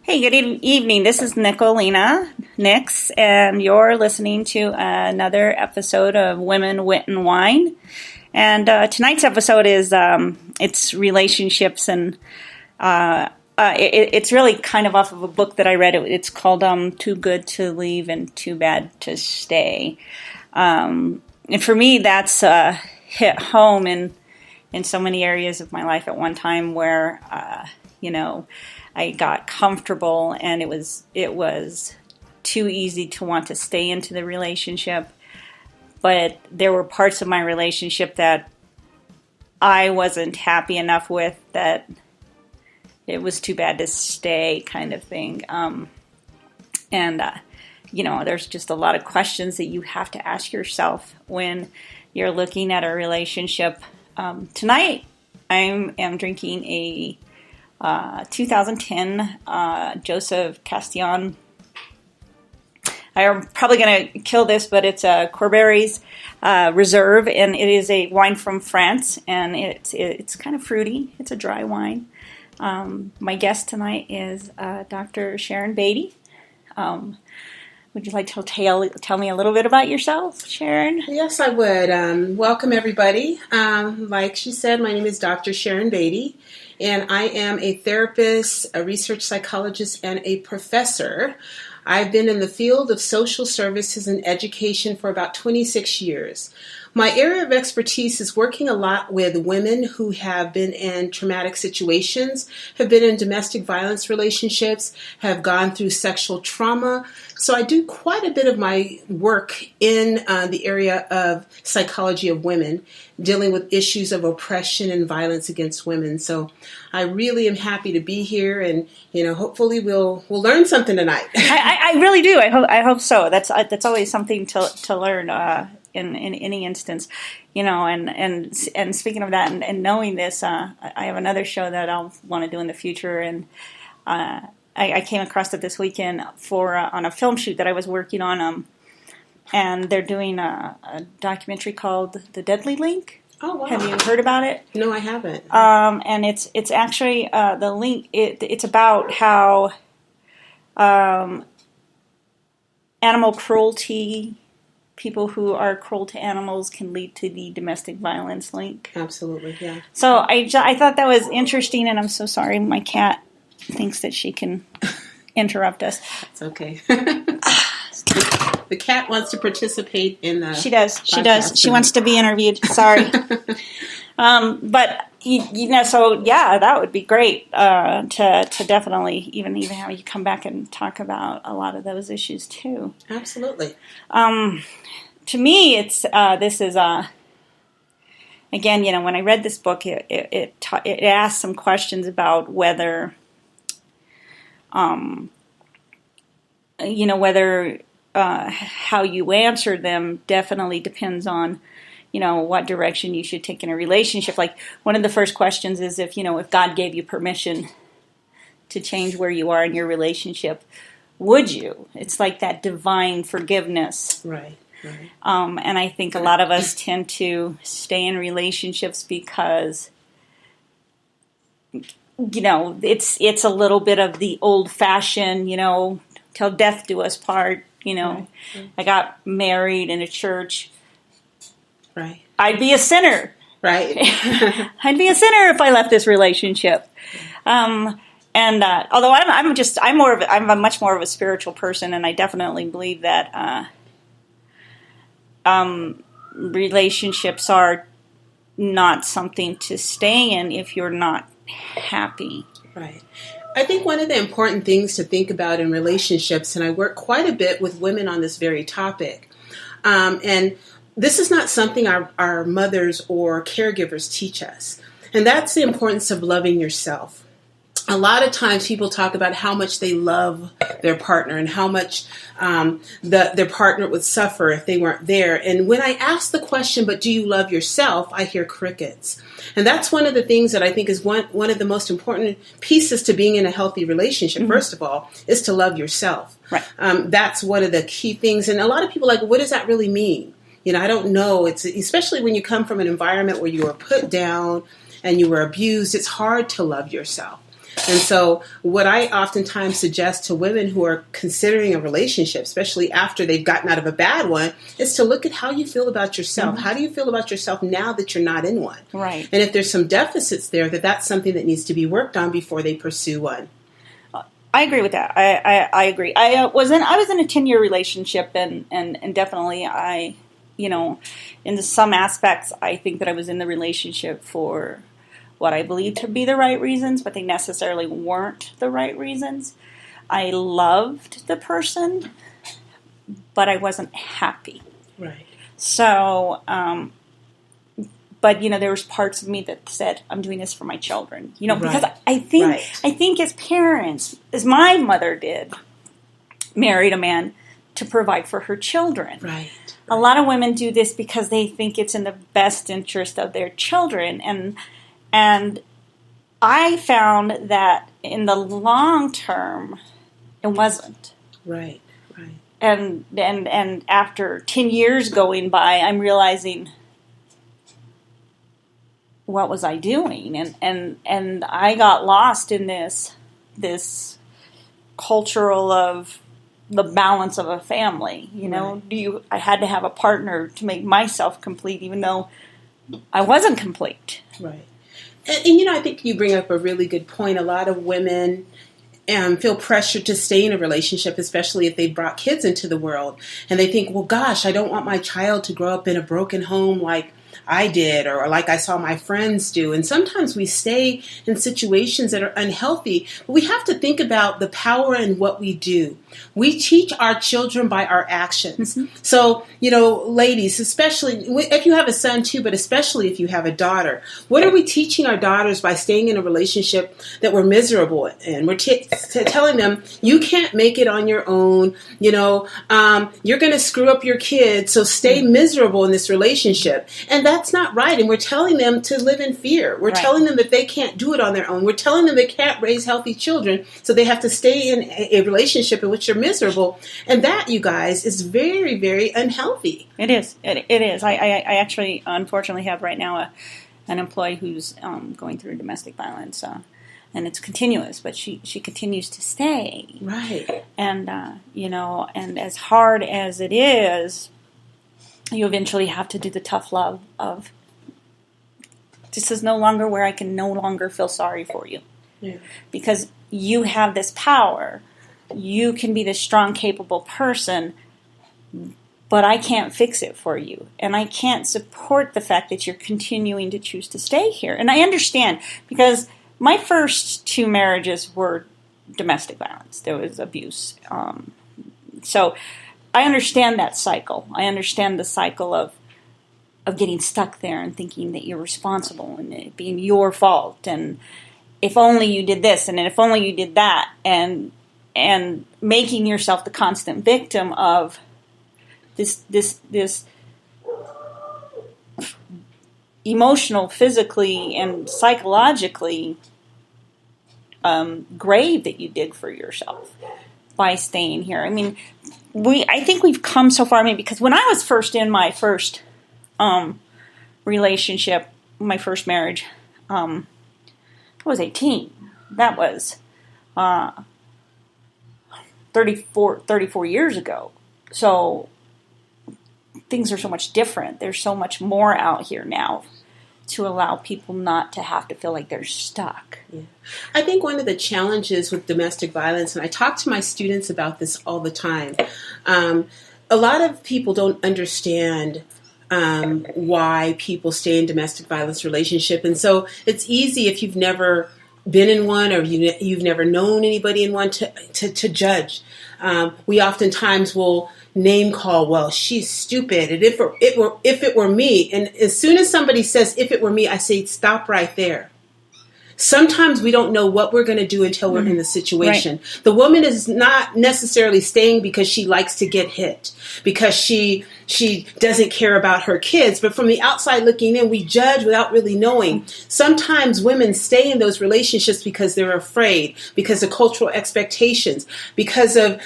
Hey, good evening. This is Nicolina Nix, and you're listening to another episode of Women, Wit, and Wine. And tonight's episode is it's relationships, and it's really kind of off of a book that I read. It's called Too Good to Leave and Too Bad to Stay. And for me, that's hit home in so many areas of my life at one time where, I got comfortable, and it was too easy to want to stay into the relationship. But there were parts of my relationship that I wasn't happy enough with, that it was too bad to stay, kind of thing. There's just a lot of questions that you have to ask yourself when you're looking at a relationship. Tonight, I am drinking a 2010 Joseph Castillon. I'm probably going to kill this, but it's a Corberry's Reserve, and it is a wine from France, and it's kind of fruity. It's a dry wine. My guest tonight is Dr. Sharon Beatty. Would you like to tell me a little bit about yourself, Sharon? Yes, I would. Welcome, everybody. Like she said, my name is Dr. Sharon Beatty, and I am a therapist, a research psychologist, and a professor. I've been in the field of social services and education for about 26 years. My area of expertise is working a lot with women who have been in traumatic situations, have been in domestic violence relationships, have gone through sexual trauma. So I do quite a bit of my work in the area of psychology of women, dealing with issues of oppression and violence against women. So I really am happy to be here, and hopefully we'll learn something tonight. I really do. I hope so. That's always something to learn. In any instance, and speaking of that, and knowing this, I have another show that I'll want to do in the future, and I came across it this weekend on a film shoot that I was working on, and they're doing a documentary called The Deadly Link. Oh, wow. Have you heard about it? No, I haven't. And it's actually the link. It's about how animal cruelty. People who are cruel to animals can lead to the domestic violence link. Absolutely, yeah. So I thought that was interesting, and I'm so sorry. My cat thinks that she can interrupt us. It's okay. The cat wants to participate in the She does. She wants to be interviewed. Sorry. But, so, yeah, that would be great to definitely even have you come back and talk about a lot of those issues, too. Absolutely. To me, it's this is again, when I read this book, it asked some questions about whether, whether how you answer them definitely depends on, what direction you should take in a relationship. Like, one of the first questions is if God gave you permission to change where you are in your relationship, would you? It's like that divine forgiveness. Right. And I think a lot of us tend to stay in relationships because, it's a little bit of the old-fashioned, till death do us part, Right. I got married in a church. Right. I'd be a sinner. Right. I'd be a sinner if I left this relationship. Although I'm a much more of a spiritual person, and I definitely believe that relationships are not something to stay in if you're not happy. Right. I think one of the important things to think about in relationships, and I work quite a bit with women on this very topic, and this is not something our mothers or caregivers teach us, and that's the importance of loving yourself. A lot of times people talk about how much they love their partner and how much their partner would suffer if they weren't there. And when I ask the question, but do you love yourself, I hear crickets. And that's one of the things that I think is one of the most important pieces to being in a healthy relationship, mm-hmm. First of all, is to love yourself. Right. That's one of the key things. And a lot of people are like, what does that really mean? I don't know. It's especially when you come from an environment where you were put down and you were abused, it's hard to love yourself. And so what I oftentimes suggest to women who are considering a relationship, especially after they've gotten out of a bad one, is to look at how you feel about yourself. Mm-hmm. How do you feel about yourself now that you're not in one? Right. And if there's some deficits there, that's something that needs to be worked on before they pursue one. I agree with that. I agree. I was in a 10-year relationship, and definitely in some aspects, I think that I was in the relationship for what I believe to be the right reasons, but they necessarily weren't the right reasons. I loved the person, but I wasn't happy. Right. So, but there was parts of me that said, I'm doing this for my children, because I think as parents, as my mother did, married a man to provide for her children. Right. A lot of women do this because they think it's in the best interest of their children, and I found that in the long term, it wasn't. Right, right. And after 10 years going by, I'm realizing, what was I doing? And I got lost in this cultural of the balance of a family. Right. I had to have a partner to make myself complete, even though I wasn't complete. Right. And I think you bring up a really good point. A lot of women feel pressured to stay in a relationship, especially if they brought kids into the world. And they think, well, gosh, I don't want my child to grow up in a broken home like I did, or like I saw my friends do. And sometimes we stay in situations that are unhealthy, but we have to think about the power in what we do. We teach our children by our actions. Mm-hmm. So, ladies, especially if you have a son too, but especially if you have a daughter, what are we teaching our daughters by staying in a relationship that we're miserable in? We're telling them, you can't make it on your own. You're going to screw up your kids, so stay miserable in this relationship. And that's not right. And we're telling them to live in fear. We're telling them that they can't do it on their own. We're telling them they can't raise healthy children, so they have to stay in a relationship in which they're miserable. And that, you guys, is very, very unhealthy. It is. It is. I actually, unfortunately, have right now an employee who's going through domestic violence, and it's continuous, but she continues to stay. Right. And, and as hard as it is, you eventually have to do the tough love of, this is no longer where I can no longer feel sorry for you. Yeah. Because you have this power. You can be this strong, capable person, but I can't fix it for you. And I can't support the fact that you're continuing to choose to stay here. And I understand, because my first 2 marriages were domestic violence. There was abuse. So I understand that cycle. I understand the cycle of getting stuck there and thinking that you're responsible and it being your fault, and if only you did this and if only you did that, and making yourself the constant victim of this emotional, physically, and psychologically grave that you dig for yourself by staying here. I mean, I think we've come so far. I mean, because when I was first in my first relationship, my first marriage, I was 18. That was 34 years ago. So things are so much different. There's so much more out here now to allow people not to have to feel like they're stuck. Yeah. I think one of the challenges with domestic violence, and I talk to my students about this all the time, a lot of people don't understand why people stay in domestic violence relationship. And so it's easy, if you've never been in one or you've never known anybody in one, to judge. We oftentimes will name call, well, she's stupid, and if it were me. And as soon as somebody says, if it were me, I say, stop right there. Sometimes we don't know what we're going to do until we're in the situation. Right. The woman is not necessarily staying because she likes to get hit, because she she doesn't care about her kids. But from the outside looking in, we judge without really knowing. Sometimes women stay in those relationships because they're afraid, because of cultural expectations, because of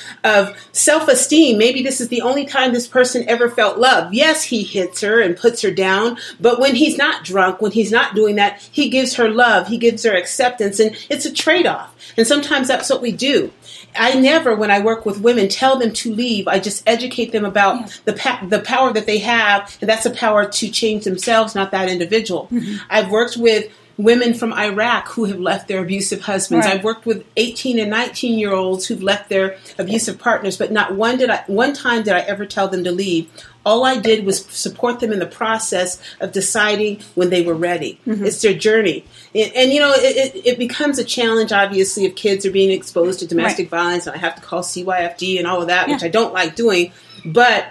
self-esteem. Maybe this is the only time this person ever felt love. Yes, he hits her and puts her down, but when he's not drunk, when he's not doing that, he gives her love, he gives her acceptance, and it's a trade-off. And sometimes that's what we do. I never, when I work with women, tell them to leave. I just educate them about the power that they have, and that's a power to change themselves, not that individual. I've worked with women from Iraq who have left their abusive husbands. I've worked with 18 and 19-year-olds who've left their abusive partners, but not one time did I ever tell them to leave. All I did was support them in the process of deciding when they were ready. It's their journey. And you know, it becomes a challenge, obviously, if kids are being exposed to domestic violence, and I have to call CYFD and all of that, which I don't like doing. But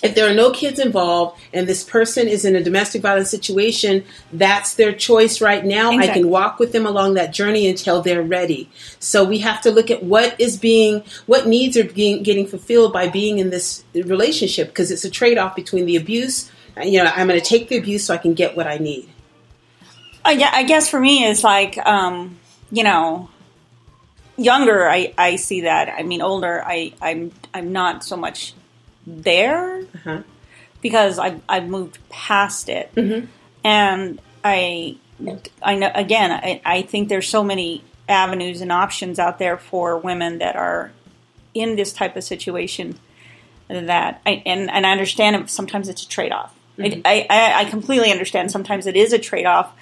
if there are no kids involved and this person is in a domestic violence situation, that's their choice right now. Exactly. I can walk with them along that journey until they're ready. So we have to look at what needs are getting fulfilled by being in this relationship, because it's a trade-off between the abuse. You know, I'm going to take the abuse so I can get what I need. I guess for me it's like, you know, younger, I see that. I mean, older, I'm not so much there because I've moved past it, and I know, again, I think there's so many avenues and options out there for women that are in this type of situation that I understand sometimes it's a trade-off. I completely understand sometimes it is a trade-off,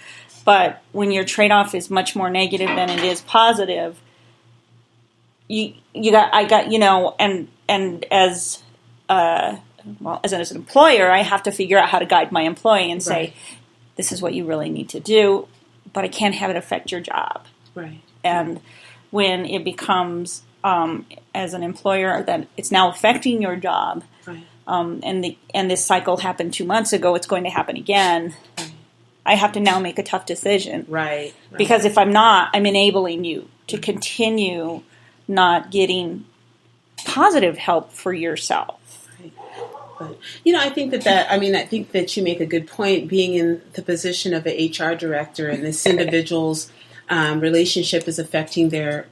but when your trade-off is much more negative than it is positive, you know, and as as an employer, I have to figure out how to guide my employee and say, this is what you really need to do, but I can't have it affect your job. Right. And when it becomes, as an employer, that it's now affecting your job, and this cycle happened 2 months ago, it's going to happen again. I have to now make a tough decision. Right. Because if I'm not, I'm enabling you to continue not getting positive help for yourself. But, you know, I think I think that you make a good point, being in the position of an HR director, and this individual's relationship is affecting their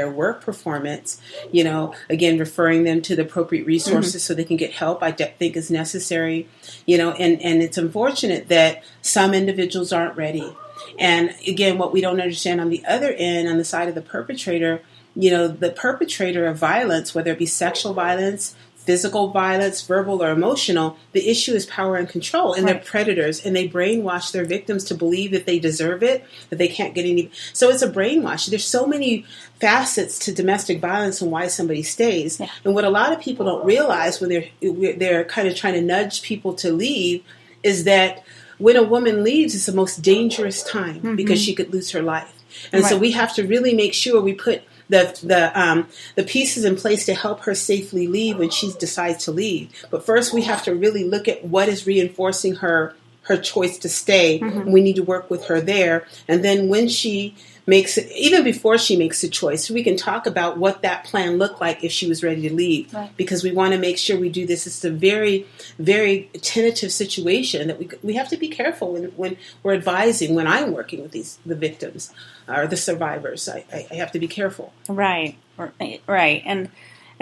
work performance. You know, again, referring them to the appropriate resources so they can get help, I think is necessary. You know, and it's unfortunate that some individuals aren't ready. And again, what we don't understand on the other end, on the side of the perpetrator, you know, the perpetrator of violence, whether it be sexual violence, physical violence, verbal or emotional, the issue is power and control, and they're predators, and they brainwash their victims to believe that they deserve it, that they can't get any. So it's a brainwash. There's so many facets to domestic violence and why somebody stays. Yeah. And what a lot of people don't realize when they're kind of trying to nudge people to leave is that when a woman leaves, it's the most dangerous time because she could lose her life. And so we have to really make sure we put the pieces in place to help her safely leave when she decides to leave. But first, we have to really look at what is reinforcing her choice to stay. We need to work with her there. And then when she makes it, even before she makes the choice, we can talk about what that plan looked like if she was ready to leave. Because we want to make sure we do this. It's a very, very tentative situation that we have to be careful when we're advising, when I'm working with the victims or the survivors. I have to be careful. Right. And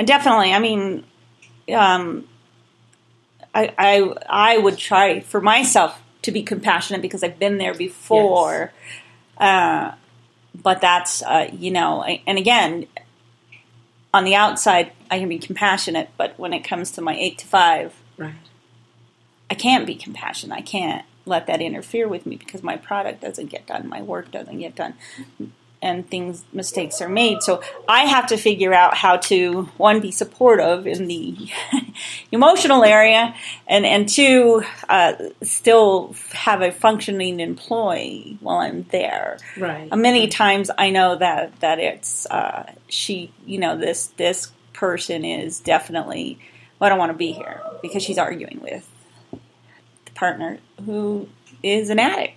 definitely, I mean, I would try for myself to be compassionate because I've been there before. Yes. But that's, you know, and again, on the outside, I can be compassionate, but when it comes to my 8 to 5, I can't be compassionate. I can't let that interfere with me because my product doesn't get done, my work doesn't get done, and mistakes are made. So I have to figure out how to, one, be supportive in the emotional area, and two, still have a functioning employee while I'm there. Right. Many times I know that it's this person is definitely, well, I don't want to be here because she's arguing with the partner who is an addict.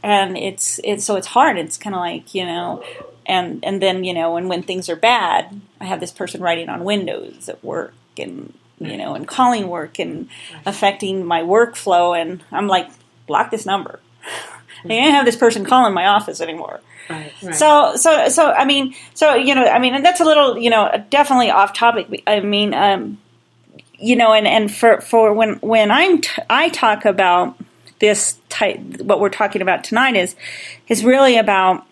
And it's hard. It's kind of like, you know, and then, you know, and when things are bad, I have this person writing on windows at work, and and calling work and affecting my workflow. And I'm like, block this number. I can't have this person calling my office anymore. Right. So, and that's a little, definitely off topic. I mean, and for when I talk about this type, what we're talking about tonight is really about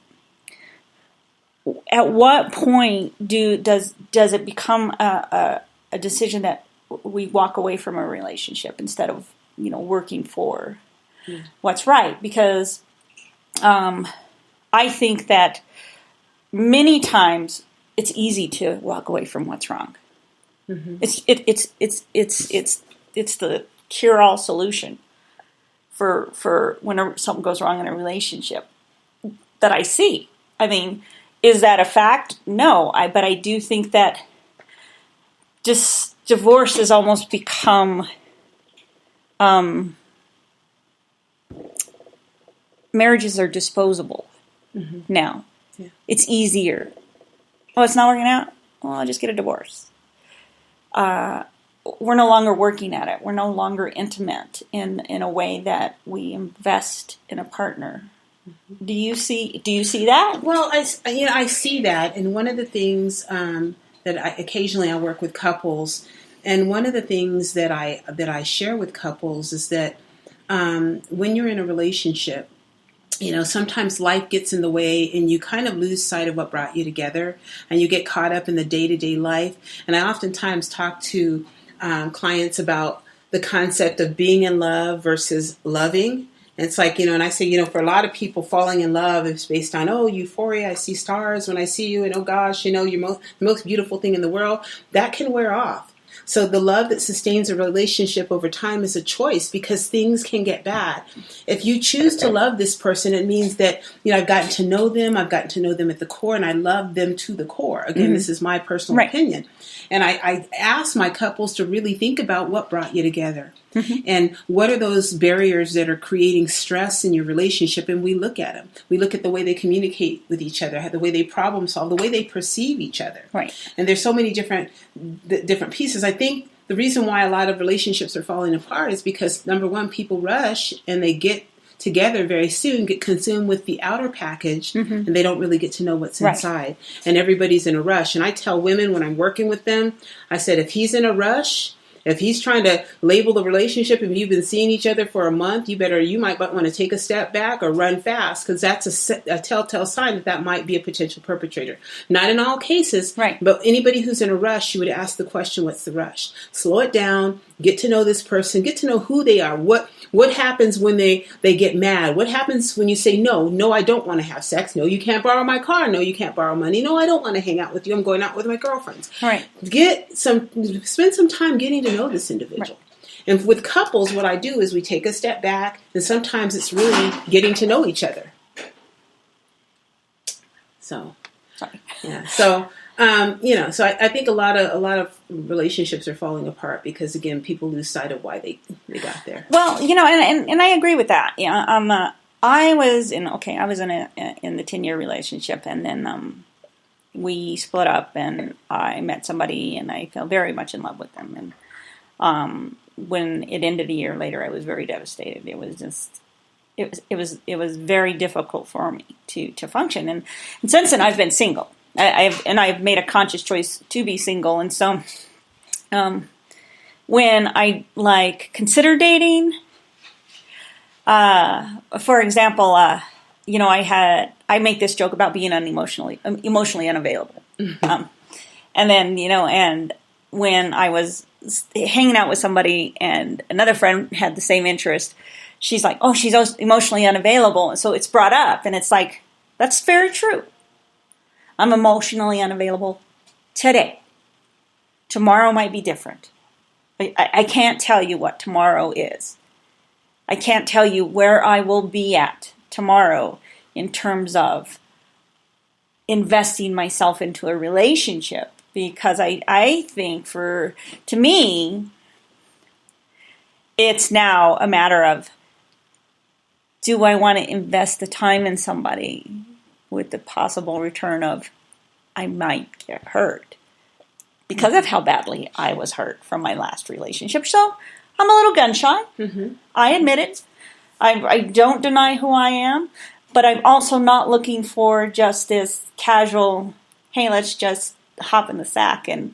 at what point does it become a decision that we walk away from a relationship instead of working for what's right? Because I think that many times it's easy to walk away from what's wrong. Mm-hmm. It's the cure-all solution for whenever something goes wrong in a relationship that I see. I mean, is that a fact? No, but I do think that just divorce has almost become marriages are disposable now. Yeah. It's easier. Oh, it's not working out? Well, I'll just get a divorce. We're no longer working at it. We're no longer intimate in a way that we invest in a partner. Mm-hmm. Do you see that? Well, I see that, and one of the things that occasionally I work with couples, and one of the things that I share with couples is that when you're in a relationship, sometimes life gets in the way and you kind of lose sight of what brought you together, and you get caught up in the day-to-day life. And I oftentimes talk to clients about the concept of being in love versus loving. And it's like, and I say, for a lot of people, falling in love is based on, euphoria, I see stars when I see you, and oh gosh, you're the most beautiful thing in the world. That can wear off. So the love that sustains a relationship over time is a choice, because things can get bad. If you choose to love this person, it means that, I've gotten to know them at the core, and I love them to the core. Again, This is my personal opinion. And I ask my couples to really think about what brought you together. Mm-hmm. And what are those barriers that are creating stress in your relationship? And we look at them. We look at the way they communicate with each other, the way they problem solve, the way they perceive each other. Right. And there's so many different pieces. I think the reason why a lot of relationships are falling apart is because, number one, people rush and they get together very soon, get consumed with the outer package, and they don't really get to know what's inside. And everybody's in a rush. And I tell women when I'm working with them, I said, if he's in a rush, if he's trying to label the relationship and you've been seeing each other for a month, you might want to take a step back or run fast, because that's a telltale sign that might be a potential perpetrator. Not in all cases, but anybody who's in a rush, you would ask the question, what's the rush? Slow it down, get to know this person, get to know who they are. What happens when they get mad? What happens when you say, no, I don't want to have sex. No, you can't borrow my car. No, you can't borrow money. No, I don't want to hang out with you. I'm going out with my girlfriends. Right. Spend some time getting to know this individual. Right. And with couples, what I do is we take a step back, and sometimes it's really getting to know each other. So, yeah. So, so I think a lot of relationships are falling apart because, again, people lose sight of why they got there. Well, and I agree with that. Yeah, I was in the 10-year relationship, and then we split up, and I met somebody, and I fell very much in love with them. And when it ended a year later, I was very devastated. It was just. It was very difficult for me to function, and since then I've been single. I've made a conscious choice to be single, and so when I consider dating, for example, I make this joke about being emotionally unavailable, and then and when I was hanging out with somebody and another friend had the same interest, she's like, oh, she's emotionally unavailable, and so it's brought up, and it's like, that's very true. I'm emotionally unavailable today. Tomorrow might be different. I can't tell you what tomorrow is. I can't tell you where I will be at tomorrow in terms of investing myself into a relationship, because I think to me, it's now a matter of, do I want to invest the time in somebody with the possible return of I might get hurt? because of how badly I was hurt from my last relationship. So I'm a little gun shy. Mm-hmm. I admit it. I don't deny who I am, but I'm also not looking for just this casual, hey, let's just hop in the sack and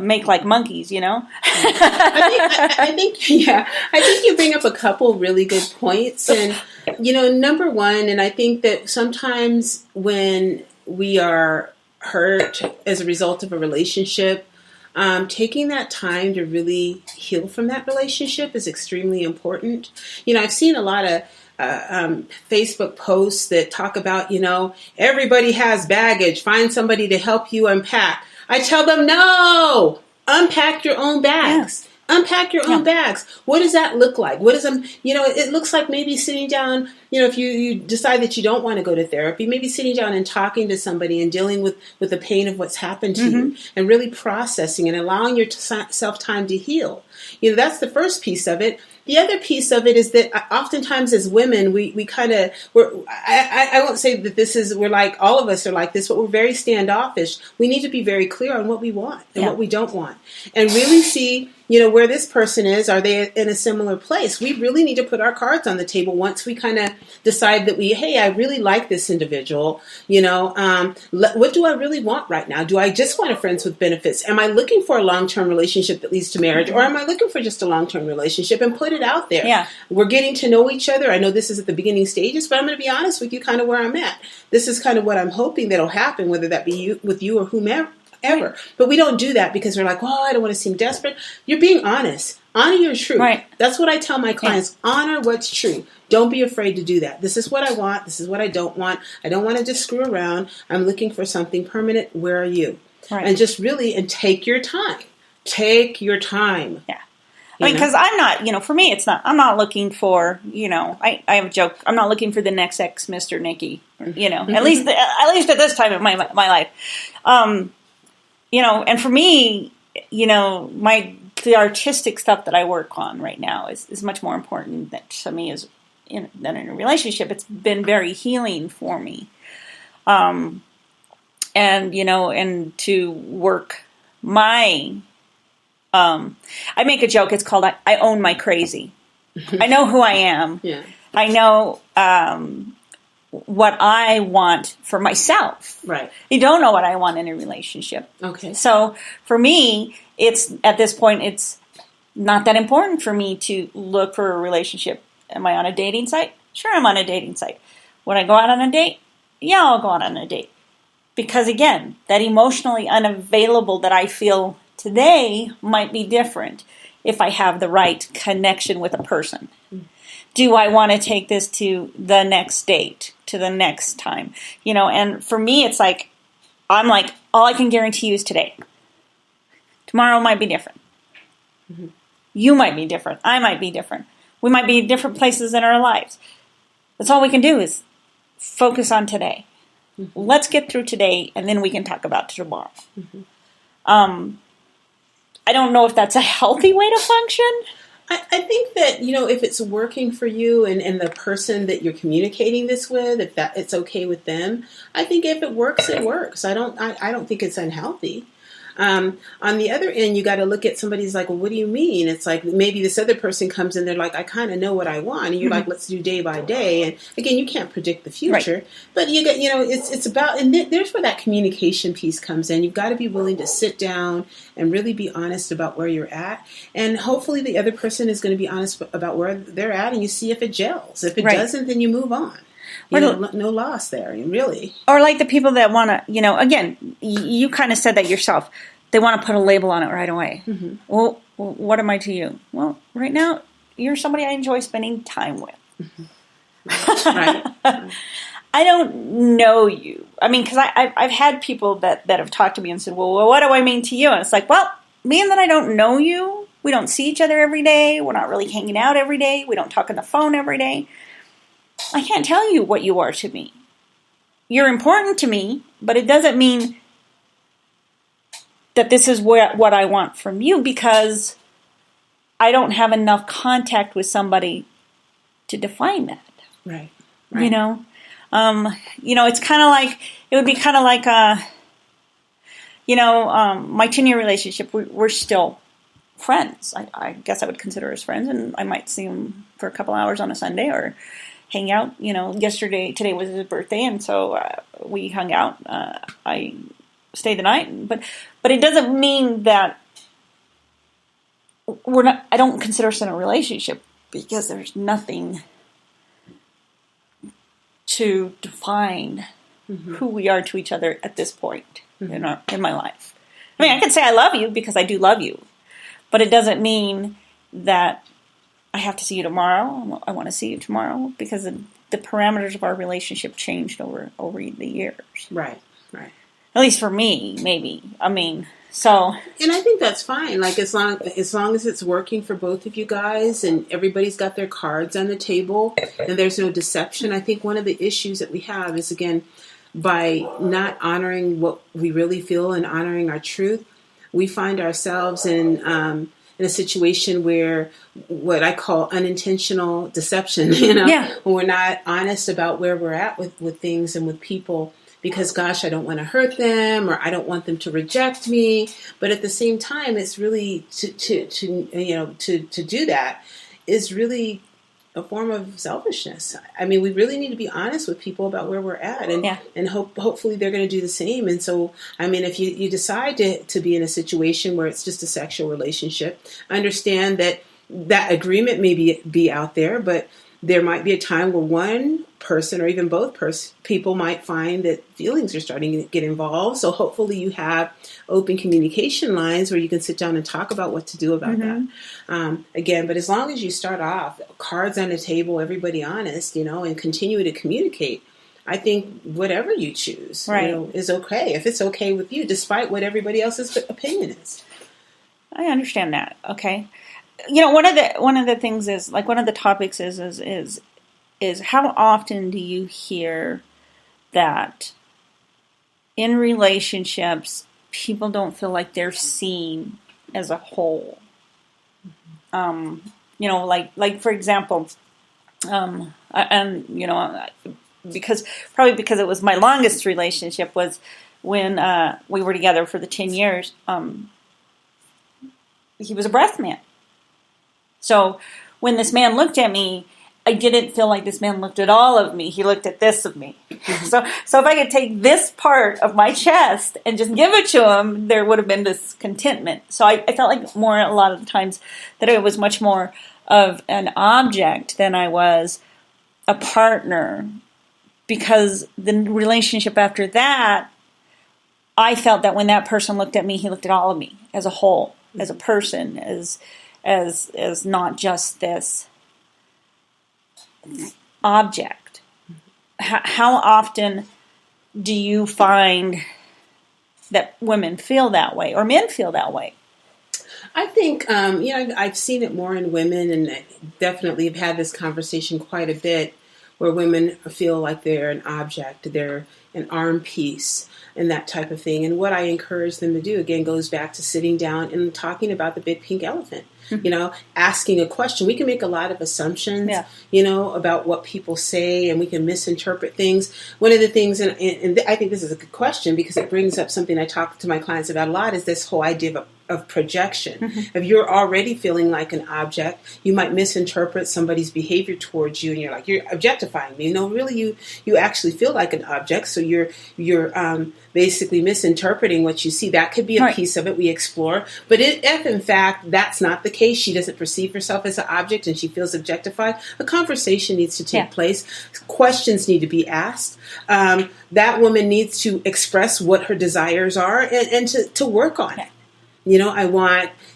make like monkeys, you know? I think you bring up a couple really good points. And, number one, and I think that sometimes when we are hurt as a result of a relationship, taking that time to really heal from that relationship is extremely important. I've seen a lot of Facebook posts that talk about, everybody has baggage. Find somebody to help you unpack. I tell them, no, unpack your own bags. Yeah. Unpack your own bags. What does that look like? What is it looks like maybe sitting down, if you decide that you don't want to go to therapy, maybe sitting down and talking to somebody and dealing with the pain of what's happened to you and really processing and allowing yourself time to heal. That's the first piece of it. The other piece of it is that oftentimes as women, we kind of, I won't say that we're like, all of us are like this, but we're very standoffish. We need to be very clear on what we want and what we don't want. And really see, where this person is. Are they in a similar place? We really need to put our cards on the table once we kind of decide that I really like this individual. What do I really want right now? Do I just want a friends with benefits? Am I looking for a long-term relationship that leads to marriage? Or am I looking for just a long-term relationship? And put it out there. Yeah. We're getting to know each other. I know this is at the beginning stages, but I'm going to be honest with you kind of where I'm at. This is kind of what I'm hoping that'll happen, whether that be with you or whomever. But we don't do that because we're like, I don't want to seem desperate. You're being honest. Honor your truth. Right. That's what I tell my clients. Yeah. Honor what's true. Don't be afraid to do that. This is what I want. This is what I don't want. I don't want to just screw around. I'm looking for something permanent. Where are you? Right. And just really, and take your time. Take your time. Yeah. I mean, because I'm not, for me, it's not, I'm not looking for, I have a joke. I'm not looking for the next ex Mr. Nicky, at least at this time of my life. And for me, the artistic stuff that I work on right now is much more important to me than in a relationship. It's been very healing for me. And to work my, I make a joke. It's called, I own my crazy. I know who I am. Yeah. I know, what I want for myself. Right. You don't know what I want in a relationship. Okay. So for me, at this point, it's not that important for me to look for a relationship. Am I on a dating site? Sure, I'm on a dating site. Would I go out on a date? Yeah, I'll go out on a date. Because again, that emotionally unavailable that I feel today might be different if I have the right connection with a person. Do I want to take this to the next date, to the next time? And for me, it's like, I'm like, all I can guarantee you is today. Tomorrow might be different. Mm-hmm. You might be different. I might be different. We might be in different places in our lives. That's all we can do is focus on today. Mm-hmm. Let's get through today, and then we can talk about tomorrow. Mm-hmm. I don't know if that's a healthy way to function. I think that, if it's working for you and the person that you're communicating this with, if that it's okay with them, I think if it works, it works. I don't think it's unhealthy. On the other end, you got to look at somebody's like, well, what do you mean? It's like maybe this other person comes in, they're like, I kind of know what I want. And you're like, let's do day by day. And again, you can't predict the future, right. But you get, it's about, and there's where that communication piece comes in. You've got to be willing to sit down and really be honest about where you're at. And hopefully the other person is going to be honest about where they're at, and you see if it gels. If it doesn't, then you move on. No loss there, really. Or like the people that want to, again, you kind of said that yourself. They want to put a label on it right away. Mm-hmm. Well, what am I to you? Well, right now, you're somebody I enjoy spending time with. Mm-hmm. Right. I don't know you. I mean, because I've had people that have talked to me and said, well, what do I mean to you? And it's like, well, being that I don't know you, we don't see each other every day, we're not really hanging out every day, we don't talk on the phone every day, I can't tell you what you are to me. You're important to me, but it doesn't mean that this is what I want from you, because I don't have enough contact with somebody to define that. Right. It's kind of like, it would be kind of like, my 10-year relationship, we're still friends. I guess I would consider us friends, and I might see him for a couple hours on a Sunday or hang out. Today was his birthday, and so we hung out. I stayed the night, but it doesn't mean that we're not. I don't consider us in a relationship because there's nothing to define who we are to each other at this point in my life. I mean, I can say I love you because I do love you, but it doesn't mean that I have to see you tomorrow. I want to see you tomorrow because the parameters of our relationship changed over the years. Right. At least for me, maybe. I mean, so. And I think that's fine. Like as long as it's working for both of you guys and everybody's got their cards on the table and there's no deception. I think one of the issues that we have is, again, by not honoring what we really feel and honoring our truth, we find ourselves in a situation where what I call unintentional deception, when we're not honest about where we're at with things and with people, because gosh, I don't want to hurt them or I don't want them to reject me. But at the same time, it's really to do that is really a form of selfishness. I mean, we really need to be honest with people about where we're at, and hopefully they're going to do the same. And so, I mean, if you decide to be in a situation where it's just a sexual relationship, understand that agreement may be out there, but there might be a time where one person or even both people might find that feelings are starting to get involved. So hopefully you have open communication lines where you can sit down and talk about what to do about that. Again, but as long as you start off, cards on the table, everybody honest, and continue to communicate, I think whatever you choose is okay. If it's okay with you, despite what everybody else's opinion is. I understand that. Okay. One of the things is, like, one of the topics is how often do you hear that in relationships people don't feel like they're seen as a whole? Like for example, because it was my longest relationship was when we were together for the 10 years. He was a breast man. So when this man looked at me, I didn't feel like this man looked at all of me. He looked at this of me. So if I could take this part of my chest and just give it to him, there would have been this contentment. So I felt like a lot of the times that I was much more of an object than I was a partner, because the relationship after that, I felt that when that person looked at me, he looked at all of me as a whole, as a person, as not just this object. How often do you find that women feel that way or men feel that way? I think, I've seen it more in women, and definitely have had this conversation quite a bit, where women feel like they're an object, they're an arm piece, and that type of thing. And what I encourage them to do, again, goes back to sitting down and talking about the big pink elephant. Asking a question. We can make a lot of assumptions, about what people say, and we can misinterpret things. One of the things, and I think this is a good question because it brings up something I talk to my clients about a lot, is this whole idea of projection. If you're already feeling like an object, you might misinterpret somebody's behavior towards you, and you're like, you're objectifying me. No, really, you actually feel like an object, so you're basically misinterpreting what you see. That could be a piece of it we explore. But if in fact that's not the case, she doesn't perceive herself as an object and she feels objectified, a conversation needs to take place. Questions need to be asked. That woman needs to express what her desires are and to work on it.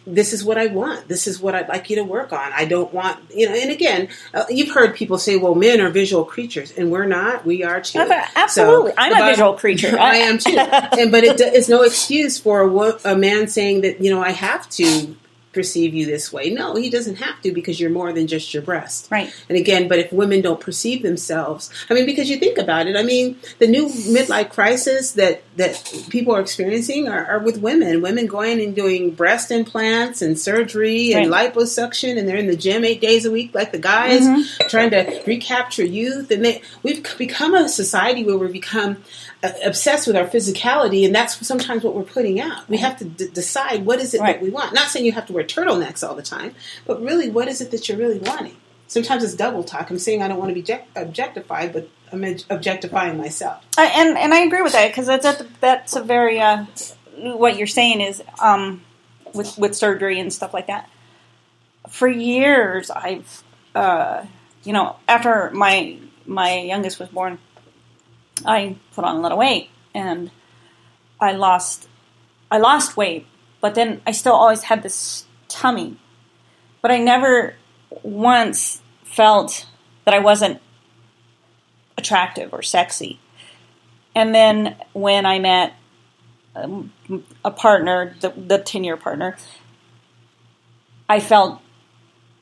This is what I want. This is what I'd like you to work on. I don't want, and again, you've heard people say, well, men are visual creatures, and we're not. We are too. Absolutely. So, I'm a visual creature. I am too. But it is no excuse for a man saying that, I have to perceive you this way. No, he doesn't have to, because you're more than just your breast. Right. And again, but if women don't perceive themselves, I mean, because you think about it, I mean, the new midlife crisis that people are experiencing are with women going and doing breast implants and surgery and liposuction, and they're in the gym 8 days a week like the guys, trying to recapture youth. And we've become a society where we've become obsessed with our physicality, and that's sometimes what we're putting out. We have to decide what is it that we want. Not saying you have to wear turtlenecks all the time, but really, what is it that you're really wanting? Sometimes it's double talk. I'm saying I don't want to be objectified, but I'm objectifying myself. And I agree with that, because that's a very what you're saying is with surgery and stuff like that. For years, I've after my youngest was born, I put on a lot of weight, and I lost weight, but then I still always had this tummy. But I never once felt that I wasn't attractive or sexy. And then when I met a partner, the 10-year partner, I felt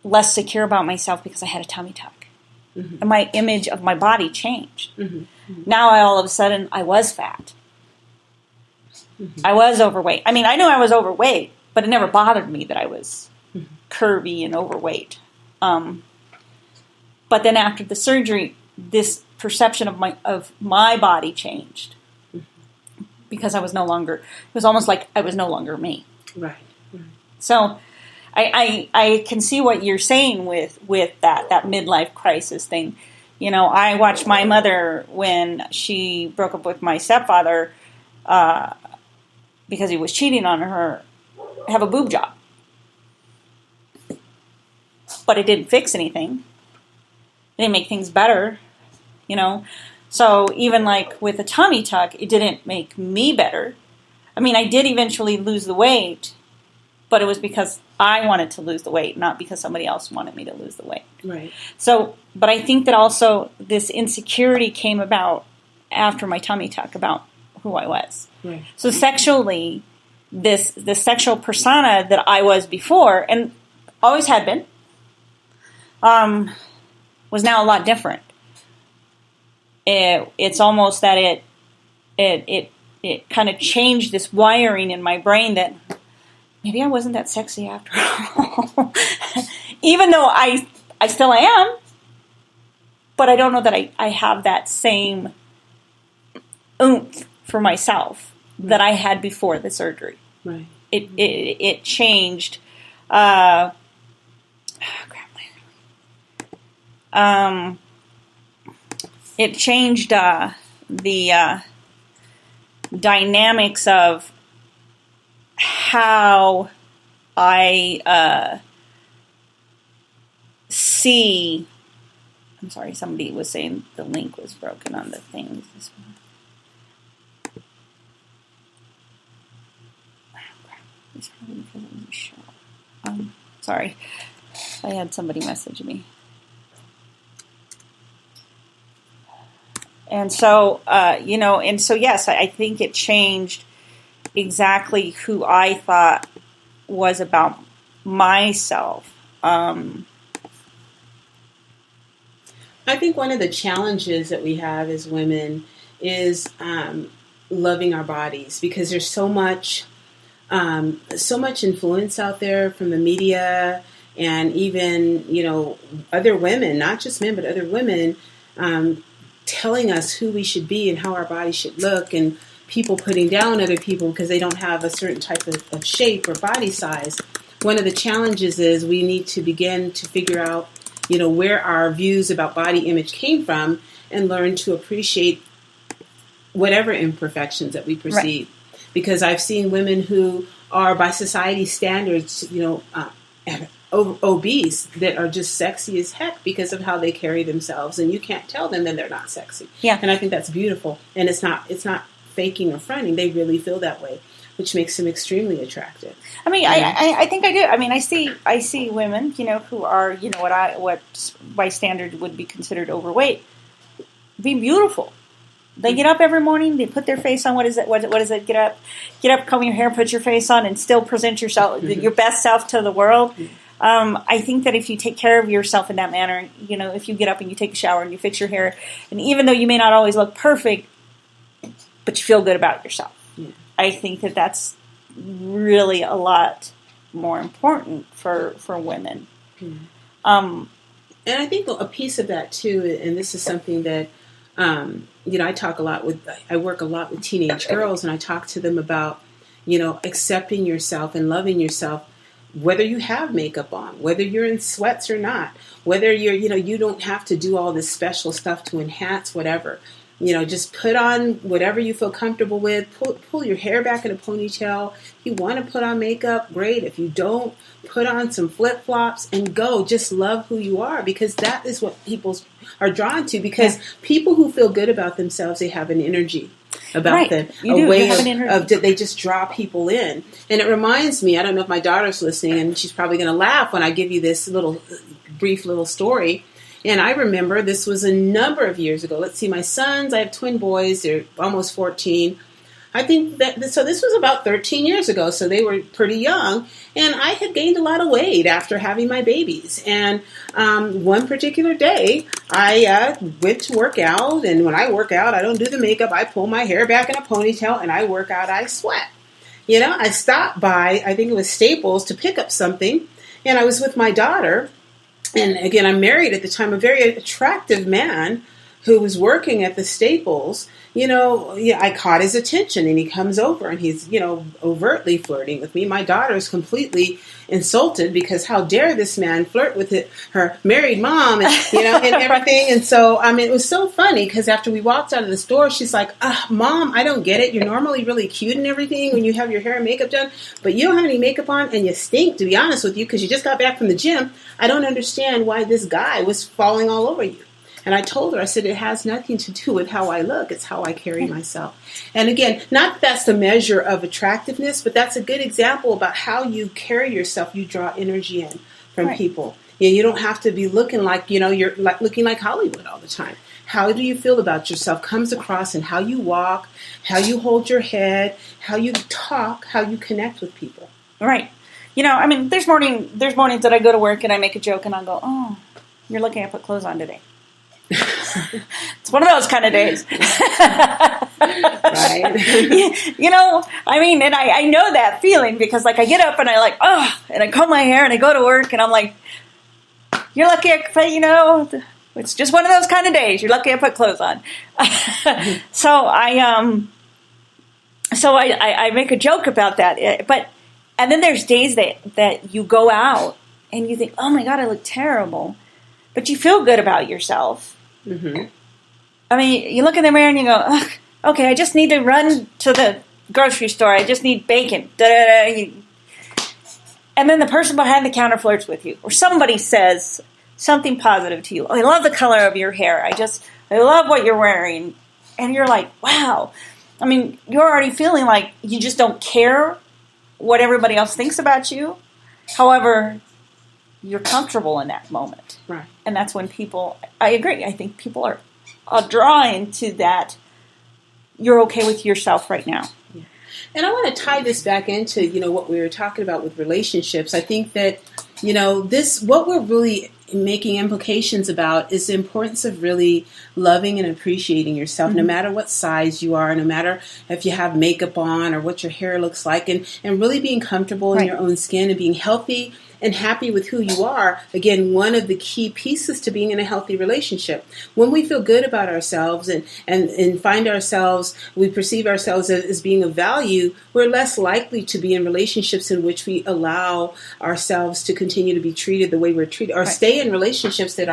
less secure about myself because I had a tummy tuck. Mm-hmm. And my image of my body changed. Mm-hmm. Mm-hmm. Now all of a sudden I was fat. Mm-hmm. I was overweight. I mean, I knew I was overweight, but it never bothered me that I was curvy and overweight. But then after the surgery, this perception of my body changed, because I was no longer. It was almost like I was no longer me. Right. Right. So I can see what you're saying with that midlife crisis thing. You know, I watched my mother when she broke up with my stepfather because he was cheating on her, have a boob job. But it didn't fix anything. It didn't make things better, you know. So even like with a tummy tuck, it didn't make me better. I mean, I did eventually lose the weight, but it was because I wanted to lose the weight, not because somebody else wanted me to lose the weight. Right. So, but I think that also this insecurity came about after my tummy tuck about who I was. Right. So sexually, the sexual persona that I was before, and always had been, was now a lot different. It's almost that it kind of changed this wiring in my brain that maybe I wasn't that sexy after all. Even though I still am, but I don't know that I have that same oomph for myself that I had before the surgery. Right. It changed. It changed the dynamics of how I see. I'm sorry, somebody was saying the link was broken on the thing. Sorry, I had somebody message me. And so, yes, I think it changed exactly who I thought was about myself. I think one of the challenges that we have as women is loving our bodies, because there's so much influence out there from the media and even, other women, not just men, but other women, telling us who we should be and how our body should look, and people putting down other people because they don't have a certain type of shape or body size. One of the challenges is we need to begin to figure out, where our views about body image came from, and learn to appreciate whatever imperfections that we perceive. Right. Because I've seen women who are, by society standards, obese, that are just sexy as heck because of how they carry themselves, and you can't tell them that they're not sexy. Yeah. And I think that's beautiful, and it's not faking or fronting. They really feel that way, which makes them extremely attractive. I mean, I think I do. I mean, I see women, who are, what by standard would be considered overweight, be beautiful. They get up every morning. They put their face on. What is it? What is it? Get up, comb your hair, put your face on, and still present yourself, your best self to the world. I think that if you take care of yourself in that manner, if you get up and you take a shower and you fix your hair, and even though you may not always look perfect, but you feel good about yourself, I think that that's really a lot more important for women. And I think a piece of that too, and this is something that I work a lot with teenage girls, and I talk to them about, accepting yourself and loving yourself, whether you have makeup on, whether you're in sweats or not, whether you're, you don't have to do all this special stuff to enhance whatever. Just put on whatever you feel comfortable with. Pull your hair back in a ponytail. If you want to put on makeup, great. If you don't, put on some flip-flops and go. Just love who you are, because that is what people are drawn to. Because people who feel good about themselves, they have an energy about them. A way of they just draw people in. And it reminds me, I don't know if my daughter's listening, and she's probably going to laugh when I give you this brief little story. And I remember this was a number of years ago. Let's see, my sons, I have twin boys. They're almost 14. I think so this was about 13 years ago. So they were pretty young. And I had gained a lot of weight after having my babies. And one particular day, I went to work out. And when I work out, I don't do the makeup. I pull my hair back in a ponytail, and I work out. I sweat. I stopped by, I think it was Staples, to pick up something. And I was with my daughter. And again, I'm married at the time, a very attractive man who was working at the Staples. I caught his attention, and he comes over and he's, overtly flirting with me. My daughter's completely insulted, because how dare this man flirt with her married mom and, and everything. And so, it was so funny, because after we walked out of the store, she's like, Mom, I don't get it. You're normally really cute and everything when you have your hair and makeup done, but you don't have any makeup on and you stink, to be honest with you, because you just got back from the gym. I don't understand why this guy was falling all over you. And I told her, I said, it has nothing to do with how I look. It's how I carry myself. And again, not that that's the measure of attractiveness, but that's a good example about how you carry yourself. You draw energy in from people. You don't have to be looking like, you're looking like Hollywood all the time. How do you feel about yourself comes across in how you walk, how you hold your head, how you talk, how you connect with people. Right. There's mornings that I go to work and I make a joke and I go, "Oh, you're lucky I put clothes on today." It's one of those kind of days. Right. And I know that feeling, because I get up and and I comb my hair and I go to work and I'm like, you're lucky it's just one of those kind of days. You're lucky I put clothes on. So I make a joke about that. And then there's days that you go out and you think, oh my God, I look terrible. But you feel good about yourself. Mm-hmm. You look in the mirror and you go, ugh, okay, I just need to run to the grocery store. I just need bacon. And then the person behind the counter flirts with you. Or somebody says something positive to you. Oh, I love the color of your hair. I love what you're wearing. And you're like, wow. You're already feeling like you just don't care what everybody else thinks about you. However, you're comfortable in that moment. Right. And that's when I agree, I think people are drawing to that, you're okay with yourself right now. Yeah. And I want to tie this back into, what we were talking about with relationships. I think that, what we're really making implications about is the importance of really loving and appreciating yourself, no matter what size you are, no matter if you have makeup on or what your hair looks like, and really being comfortable in your own skin and being healthy and happy with who you are. Again, one of the key pieces to being in a healthy relationship. When we feel good about ourselves and find ourselves, we perceive ourselves as being of value, we're less likely to be in relationships in which we allow ourselves to continue to be treated the way we're treated, or stay in relationships that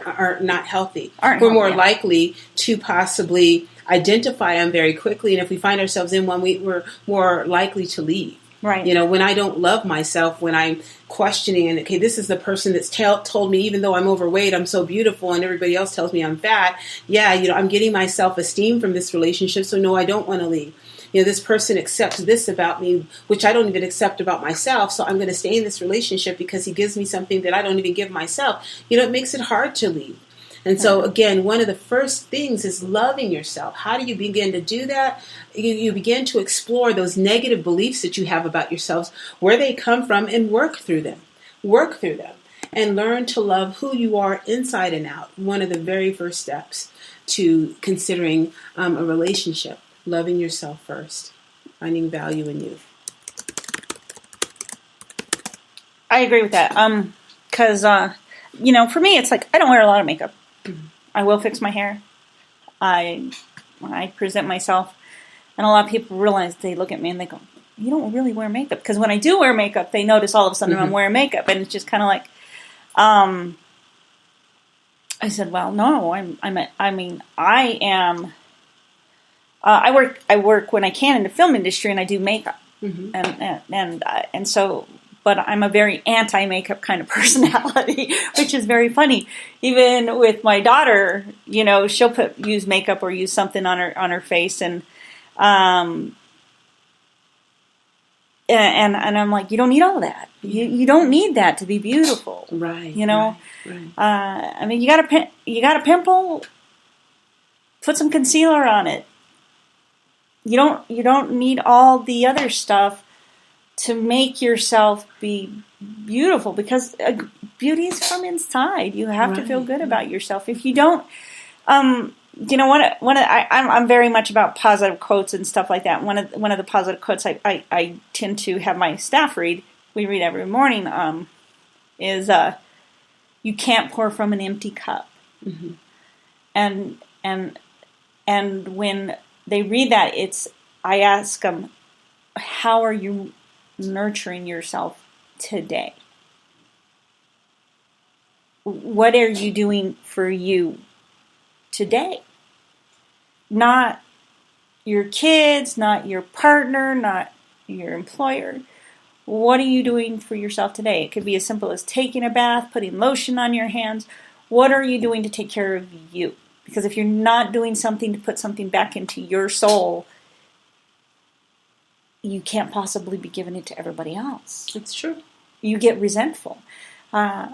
are not healthy. We're more likely to possibly identify them very quickly, and if we find ourselves in one, we're more likely to leave. Right. When I don't love myself, when I'm questioning, and okay, this is the person that's told me, even though I'm overweight, I'm so beautiful, and everybody else tells me I'm fat. Yeah, I'm getting my self-esteem from this relationship, so no, I don't want to leave. This person accepts this about me, which I don't even accept about myself, so I'm going to stay in this relationship because he gives me something that I don't even give myself. It makes it hard to leave. And so, again, one of the first things is loving yourself. How do you begin to do that? You begin to explore those negative beliefs that you have about yourselves, where they come from, and work through them. Work through them. And learn to love who you are inside and out. One of the very first steps to considering a relationship. Loving yourself first. Finding value in you. I agree with that. Because, for me, it's like, I don't wear a lot of makeup. Mm-hmm. I will fix my hair. I present myself. And a lot of people realize, they look at me and they go, you don't really wear makeup. Because when I do wear makeup, they notice all of a sudden I'm wearing makeup. And it's just kind of like, I said, well, no, I am, I work when I can in the film industry and I do makeup. And so, but I'm a very anti-makeup kind of personality, which is very funny. Even with my daughter, she'll use makeup or use something on her face, and I'm like, you don't need all of that. You don't need that to be beautiful, right? Right. You got a pimple. Put some concealer on it. You don't need all the other stuff to make yourself be beautiful, because beauty is from inside. You have to feel good about yourself. If you don't, I'm very much about positive quotes and stuff like that. One of the positive quotes I tend to have my staff read. We read every morning. Is you can't pour from an empty cup. Mm-hmm. And when they read that, I ask them, how are you nurturing yourself today? What are you doing for you today? Not your kids, not your partner, not your employer. What are you doing for yourself today? It could be as simple as taking a bath, putting lotion on your hands. What are you doing to take care of you? Because if you're not doing something to put something back into your soul, you can't possibly be giving it to everybody else. It's true. You get resentful. When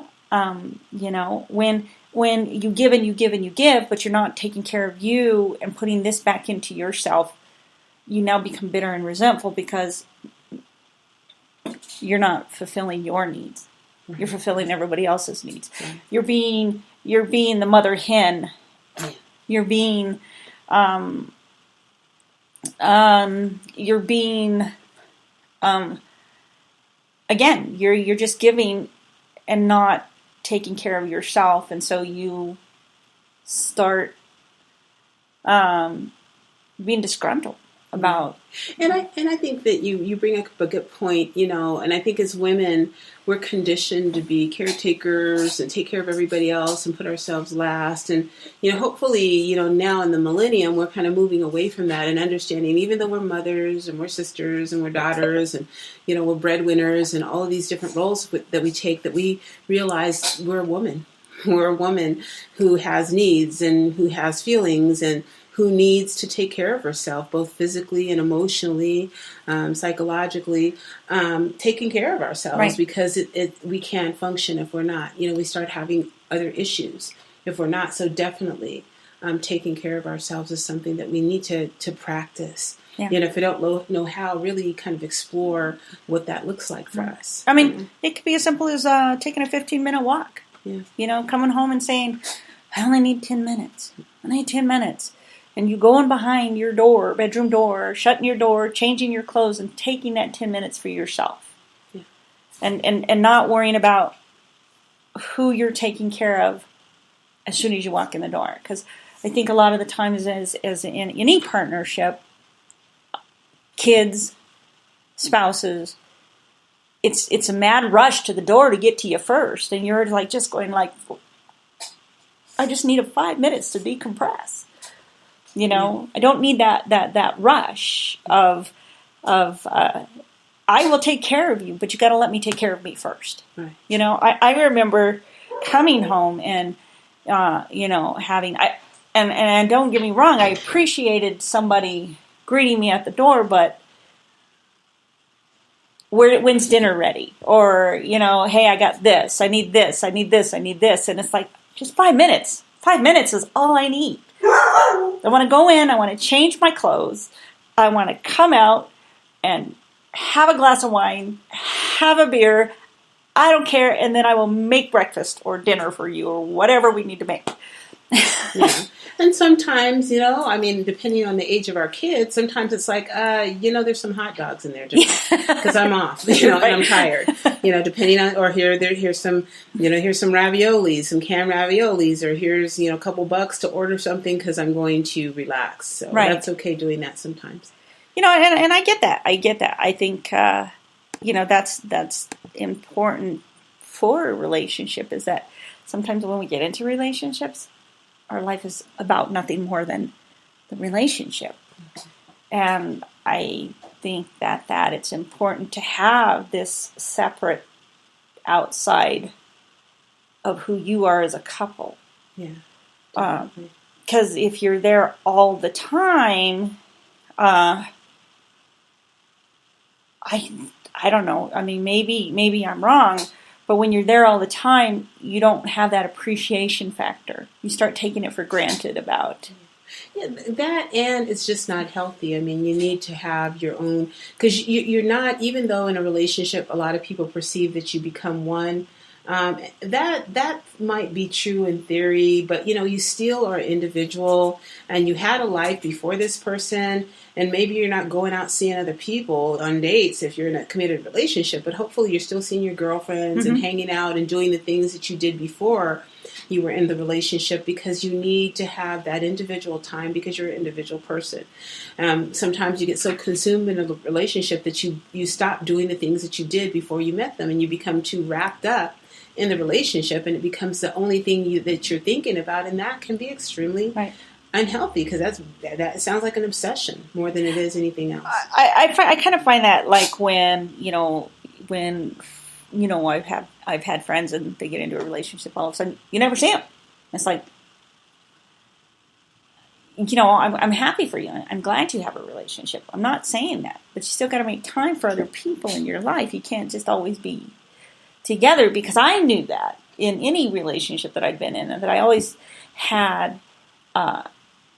you give and you give and you give, but you're not taking care of you and putting this back into yourself, you now become bitter and resentful because you're not fulfilling your needs. Right. You're fulfilling everybody else's needs. Right. You're being the mother hen. You're being again, you're just giving and not taking care of yourself, and so you start being disgruntled about. And I think that you bring up a good point, and I think as women, we're conditioned to be caretakers and take care of everybody else and put ourselves last. And, hopefully, now in the millennium, we're kind of moving away from that and understanding, even though we're mothers and we're sisters and we're daughters and, we're breadwinners and all of these different roles that we take, that we realize we're a woman. We're a woman who has needs and who has feelings and who needs to take care of herself, both physically and emotionally, psychologically, taking care of ourselves, right? Because we can't function if we're not. We start having other issues if we're not. So definitely taking care of ourselves is something that we need to practice. Yeah. If we don't know how, really kind of explore what that looks like for us. It could be as simple as taking a 15-minute walk. Yeah. Coming home and saying, I only need 10 minutes. I need 10 minutes. And you going behind your bedroom door, shutting your door, changing your clothes, and taking that 10 minutes for yourself. Yeah. And not worrying about who you're taking care of as soon as you walk in the door. Because I think a lot of the times as in any partnership, kids, spouses, it's a mad rush to the door to get to you first. And you're like just going like, I just need 5 minutes to decompress. I don't need that rush of I will take care of you, but you got to let me take care of me first. Right. I remember coming home and having and don't get me wrong, I appreciated somebody greeting me at the door, but when's dinner ready? Or hey, I got this, I need this, I need this, I need this, and it's like just 5 minutes. 5 minutes is all I need. I want to go in, I want to change my clothes, I want to come out and have a glass of wine, have a beer, I don't care, and then I will make breakfast or dinner for you or whatever we need to make. Yeah. And sometimes, depending on the age of our kids, sometimes it's like, there's some hot dogs in there just because I'm off, and I'm tired, depending on, or here's some raviolis, some canned raviolis, or here's, a couple bucks to order something because I'm going to relax. So that's okay doing that sometimes. And I get that. I think, that's important for a relationship, is that sometimes when we get into relationships, our life is about nothing more than the relationship. And I think that it's important to have this separate outside of who you are as a couple. Yeah. Because if you're there all the time, I don't know. I mean, maybe I'm wrong, but when you're there all the time, you don't have that appreciation factor. You start taking it for granted about. Yeah, that, and it's just not healthy. I mean, you need to have your own, because you're not, even though in a relationship, a lot of people perceive that you become one. That might be true in theory, but you still are an individual, and you had a life before this person, and maybe you're not going out seeing other people on dates if you're in a committed relationship, but hopefully you're still seeing your girlfriends and hanging out and doing the things that you did before you were in the relationship, because you need to have that individual time because you're an individual person. Sometimes you get so consumed in a relationship that you stop doing the things that you did before you met them, and you become too wrapped up in the relationship, and it becomes the only thing that you're thinking about, and that can be extremely unhealthy, because that sounds like an obsession more than it is anything else. I kind of find that, like, when I've had friends and they get into a relationship, all of a sudden you never see them. It's like, I'm happy for you. I'm glad you have a relationship. I'm not saying that, but you still got to make time for other people in your life. You can't just always be together, because I knew that in any relationship that I'd been in, and that I always had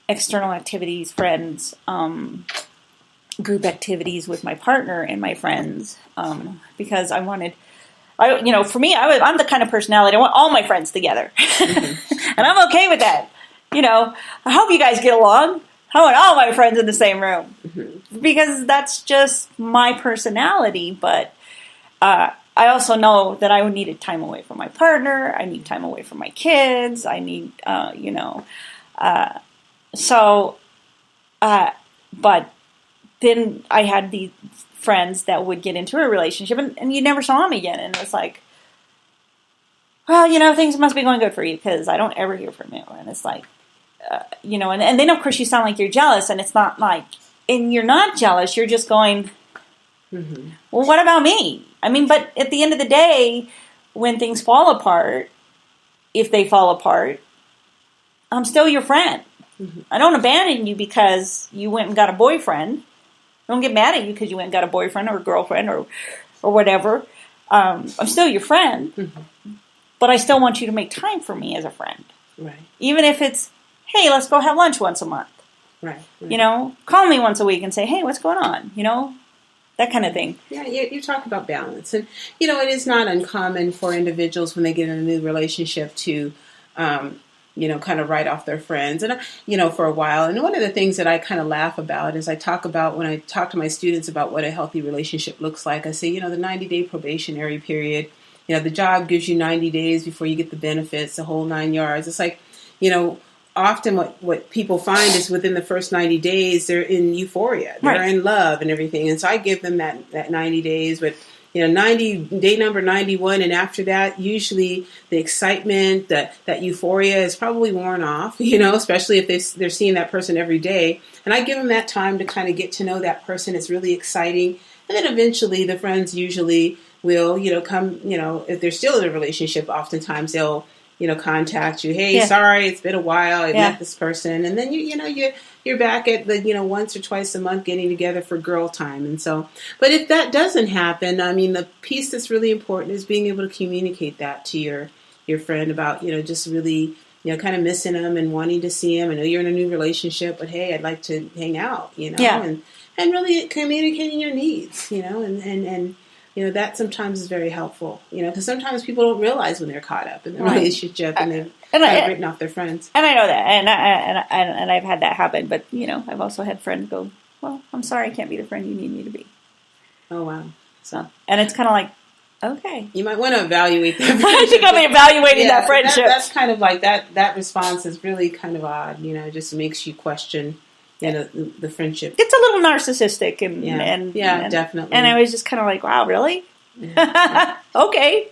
external activities, friends, group activities with my partner and my friends, because I wanted, for me, I'm the kind of personality, I want all my friends together. And I'm okay with that. I hope you guys get along. I want all my friends in the same room, because that's just my personality. But I also know that I needed time away from my partner. I need time away from my kids. I need, but then I had these friends that would get into a relationship, and you never saw them again. And it was like, well, things must be going good for you, because I don't ever hear from you. And it's like, and then of course you sound like you're jealous, and it's not like, and you're not jealous. You're just going, well, what about me? I mean, but at the end of the day, when things fall apart, if they fall apart, I'm still your friend. I don't abandon you because you went and got a boyfriend. I don't get mad at you because you went and got a boyfriend or a girlfriend or whatever. I'm still your friend, but I still want you to make time for me as a friend. Right. Even if it's, hey, let's go have lunch once a month. Right. Call me once a week and say, hey, what's going on? That kind of thing. Yeah, you talk about balance. And, it is not uncommon for individuals when they get in a new relationship to, kind of write off their friends, and, for a while. And one of the things that I kind of laugh about is when I talk to my students about what a healthy relationship looks like, I say, the 90-day probationary period, the job gives you 90 days before you get the benefits, the whole 9 yards. It's like, often what people find is within the first 90 days, they're in euphoria. They're in love and everything. And so I give them that 90 days. But, day number 91 and after that, usually the excitement, that euphoria is probably worn off, especially if they're seeing that person every day. And I give them that time to kind of get to know that person. It's really exciting. And then eventually the friends usually will, come, if they're still in a relationship, oftentimes they'll, contact you. Hey, sorry, it's been a while. I met this person. And then, you're back at the, once or twice a month getting together for girl time. And so, but if that doesn't happen, I mean, the piece that's really important is being able to communicate that to your friend about, just really, kind of missing them and wanting to see them. I know you're in a new relationship, but hey, I'd like to hang out, and really communicating your needs, and that sometimes is very helpful, because sometimes people don't realize when they're caught up in the relationship and they've written off their friends. And I know that, and I've had that happen, but I've also had friends go, well, I'm sorry, I can't be the friend you need me to be. Oh wow! So, and it's kind of like, okay, you might want to evaluate that. I think I'm evaluating that friendship. That's kind of like that response is really kind of odd. It just makes you question, the friendship. It's a little narcissistic, and definitely. And I was just kind of like, wow, really? Yeah. Okay.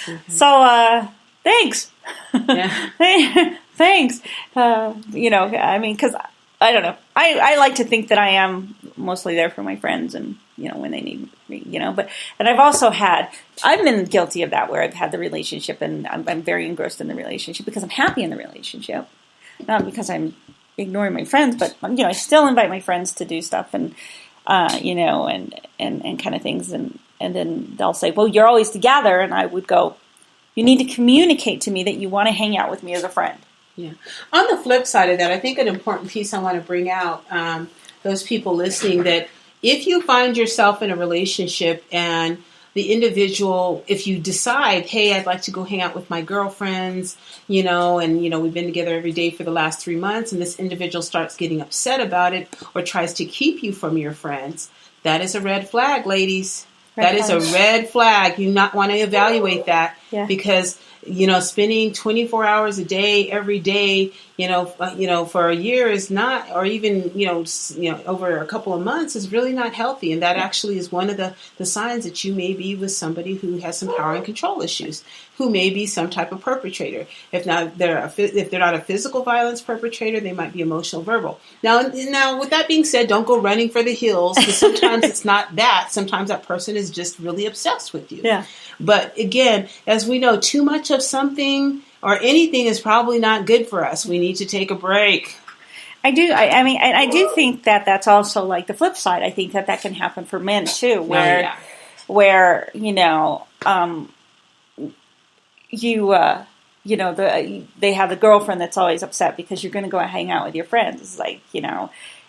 Mm-hmm. So, thanks. Yeah. Thanks. Because I don't know. I like to think that I am mostly there for my friends, and when they need me, but I've been guilty of that, where I've had the relationship and I'm very engrossed in the relationship because I'm happy in the relationship, not because I'm ignoring my friends, but I still invite my friends to do stuff and and kind of things, and then they'll say, well, you're always together, and I would go, you need to communicate to me that you want to hang out with me as a friend. Yeah. On the flip side of that, I think an important piece I want to bring out, those people listening, that if you find yourself in a relationship and the individual, if you decide, hey, I'd like to go hang out with my girlfriends, and, we've been together every day for the last 3 months, and this individual starts getting upset about it or tries to keep you from your friends, that is a red flag, ladies. That is a red flag. You not want to evaluate that because, spending 24 hours a day, every day, for a year is not, or even, over a couple of months is really not healthy. And that actually is one of the signs that you may be with somebody who has some power and control issues, who may be some type of perpetrator. If they're not a physical violence perpetrator, they might be emotional, verbal. Now, with that being said, don't go running for the hills, because sometimes it's not that. Sometimes that person is just really obsessed with you. Yeah. But again, as we know, too much of something or anything is probably not good for us. We need to take a break. I do. I do think that that's also like the flip side. I think that can happen for men too, where they have the girlfriend that's always upset because you're going to go and hang out with your friends. It's like,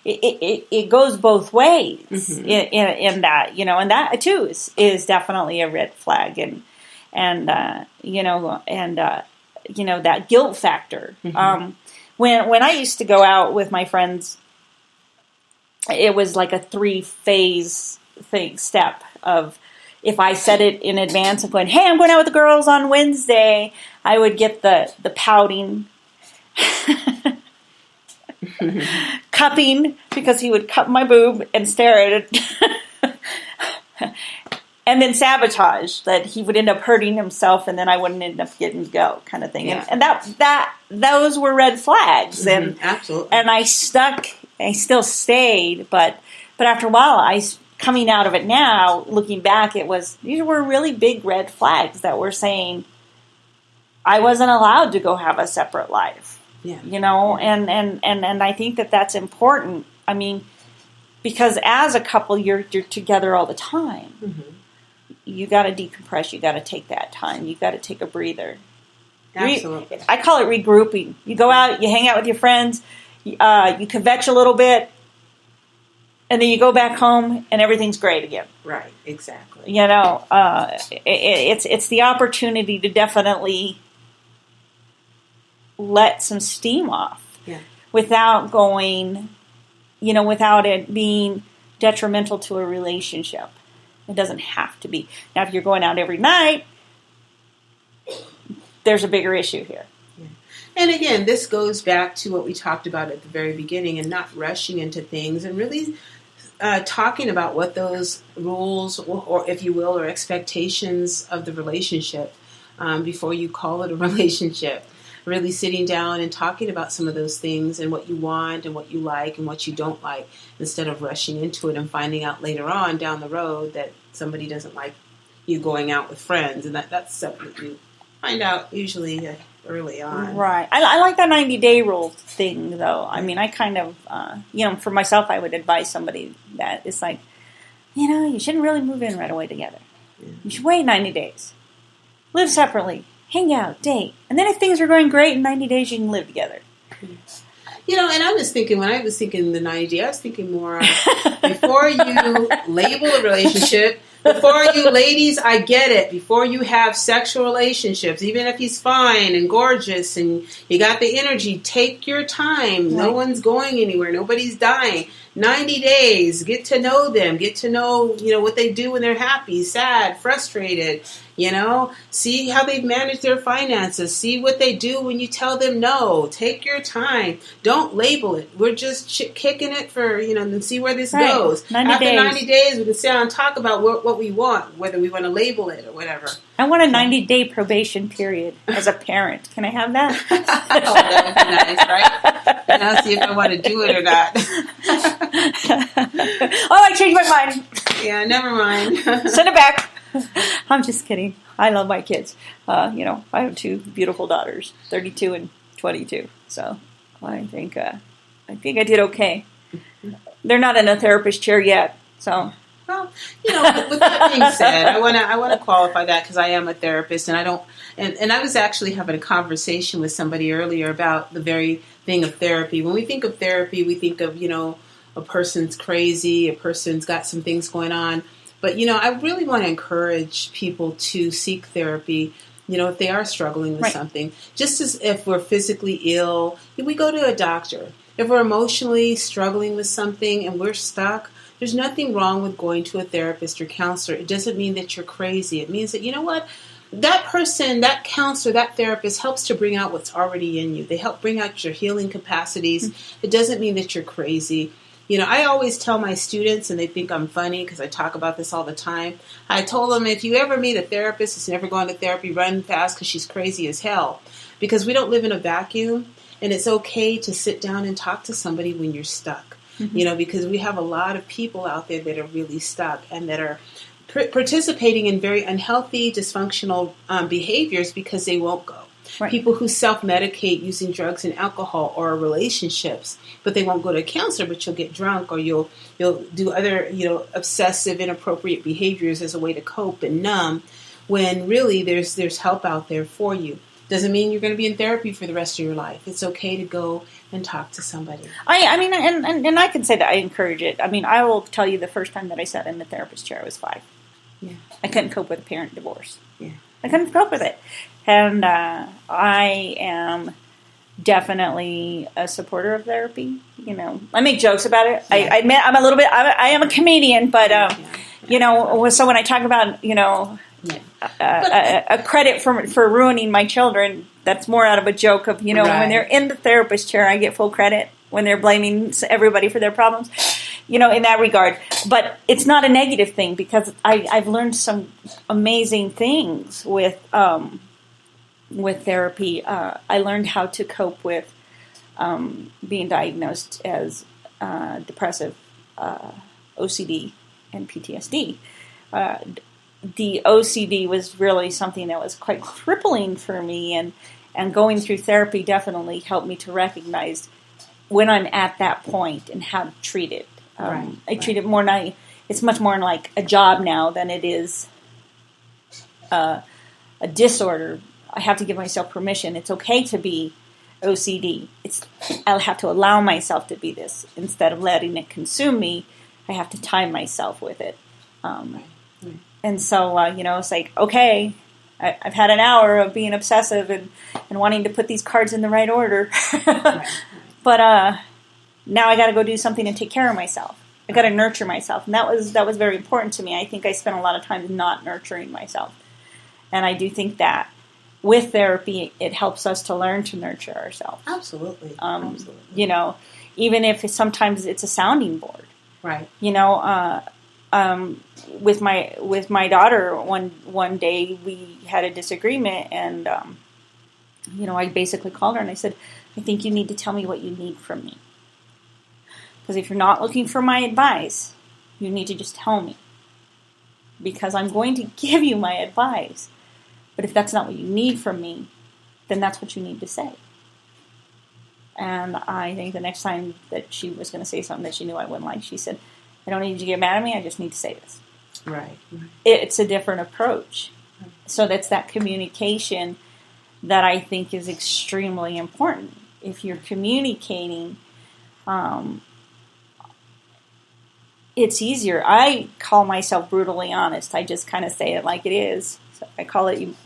it goes both ways in that, and that too is definitely a red flag, and that guilt factor. Mm-hmm. When I used to go out with my friends, it was like a 3-phase step of, if I said it in advance of going, hey, I'm going out with the girls on Wednesday, I would get the pouting, cupping, because he would cup my boob and stare at it, and then sabotage, that he would end up hurting himself, and then I wouldn't end up getting to go, kind of thing. Yeah. And that those were red flags, and absolutely. And I still stayed, but after a while, coming out of it now, looking back, these were really big red flags that were saying I wasn't allowed to go have a separate life. Yeah. And I think that's important. I mean, because as a couple, you're together all the time. Mm-hmm. You got to decompress. You got to take that time. You got to take a breather. Absolutely. I call it regrouping. You go out, you hang out with your friends, you kvetch a little bit, and then you go back home, and everything's great again. Right. Exactly. It's the opportunity to definitely let some steam off, without going, without it being detrimental to a relationship. It doesn't have to be. Now, if you're going out every night, there's a bigger issue here. Yeah. And again, this goes back to what we talked about at the very beginning, and not rushing into things, and really talking about what those rules, or if you will, or expectations of the relationship before you call it a relationship. Really sitting down and talking about some of those things, and what you want and what you like and what you don't like, instead of rushing into it and finding out later on down the road that somebody doesn't like you going out with friends. And that's something that you find out usually early on. Right. I like that 90-day rule thing, though. I mean, I kind of, for myself, I would advise somebody that it's like, you shouldn't really move in right away together. Yeah. You should wait 90 days. Live separately. hang out, date. And then if things are going great, in 90 days you can live together. You know, and I was thinking, when I was thinking the 90 day, I was thinking more before you label a relationship, before you, ladies, I get it, before you have sexual relationships, even if he's fine and gorgeous and you got the energy, take your time. Right. No one's going anywhere. Nobody's dying. 90 days, get to know them, get to know, what they do when they're happy, sad, frustrated, see how they've managed their finances, see what they do when you tell them no. Take your time. Don't label it. We're just kicking it for, and see where this goes. 90 days, we can sit down and talk about what we want, whether we want to label it or whatever. I want a 90-day probation period as a parent. Can I have that? Oh, that would be nice, right? And I'll see if I want to do it or not. I changed my mind. Yeah, never mind. Send it back. I'm just kidding. I love my kids. I have two beautiful daughters, 32 and 22. So I think I did okay. They're not in a therapist chair yet. So. Well, with that being said, I want to qualify that because I am a therapist, and I don't. And I was actually having a conversation with somebody earlier about the very thing of therapy. When we think of therapy, we think of a person's crazy, a person's got some things going on. But I really want to encourage people to seek therapy. If they are struggling with something, just as if we're physically ill, we go to a doctor. If we're emotionally struggling with something and we're stuck, there's nothing wrong with going to a therapist or counselor. It doesn't mean that you're crazy. It means that, that person, that counselor, that therapist helps to bring out what's already in you. They help bring out your healing capacities. Mm-hmm. It doesn't mean that you're crazy. I always tell my students, and they think I'm funny because I talk about this all the time. I told them, if you ever meet a therapist that's never gone to therapy, run fast because she's crazy as hell. Because we don't live in a vacuum, and it's okay to sit down and talk to somebody when you're stuck. Mm-hmm. Because we have a lot of people out there that are really stuck and that are participating in very unhealthy, dysfunctional behaviors because they won't go. Right. People who self-medicate using drugs and alcohol or relationships, but they won't go to a counselor, but you'll get drunk or you'll do other, obsessive, inappropriate behaviors as a way to cope and numb, when really there's help out there for you. Doesn't mean you're going to be in therapy for the rest of your life. It's okay to go and talk to somebody. I mean, and I can say that I encourage it. I mean, I will tell you the first time that I sat in the therapist chair, I was 5. Yeah. I couldn't cope with a parent divorce. Yeah. I couldn't cope with it. And I am definitely a supporter of therapy. I make jokes about it. Yeah. I admit I'm a little bit, I am a comedian, but, so when I talk about, a credit for ruining my children, that's more out of a joke of, when they're in the therapist chair, I get full credit when they're blaming everybody for their problems, in that regard. But it's not a negative thing because I've learned some amazing things with therapy. I learned how to cope with being diagnosed as depressive, OCD, and PTSD. The OCD was really something that was quite crippling for me, and going through therapy definitely helped me to recognize when I'm at that point and how to treat it. I treat it more it's much more like a job now than it is a disorder. I have to give myself permission. It's okay to be OCD. I'll have to allow myself to be this. Instead of letting it consume me, I have to time myself with it. And so, it's like, okay, I've had an hour of being obsessive and wanting to put these cards in the right order. But now I got to go do something and take care of myself. I got to nurture myself. And that was very important to me. I think I spent a lot of time not nurturing myself. And I do think that with therapy, it helps us to learn to nurture ourselves. Absolutely. Absolutely. Even if sometimes it's a sounding board. Right. With my daughter, one day we had a disagreement, and I basically called her and I said, I think you need to tell me what you need from me. Because if you're not looking for my advice, you need to just tell me. Because I'm going to give you my advice. But if that's not what you need from me, then that's what you need to say. And I think the next time that she was going to say something that she knew I wouldn't like, she said, I don't need you to get mad at me, I just need to say this. Right. It's a different approach. So that's that communication that I think is extremely important. If you're communicating, it's easier. I call myself brutally honest. I just kind of say it like it is. So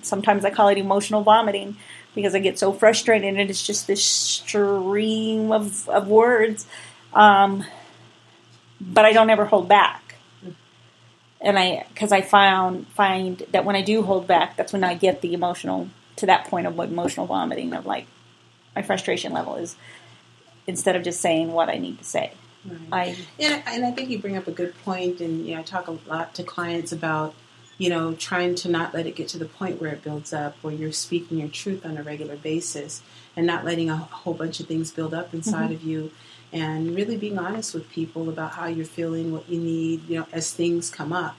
sometimes I call it emotional vomiting because I get so frustrated and it's just this stream of words. But I don't ever hold back. And because I find that when I do hold back, that's when I get to that point of emotional vomiting of like my frustration level is instead of just saying what I need to say. Right. And I think you bring up a good point, and I talk a lot to clients about trying to not let it get to the point where it builds up, where you're speaking your truth on a regular basis, and not letting a whole bunch of things build up inside of you, and really being honest with people about how you're feeling, what you need, as things come up,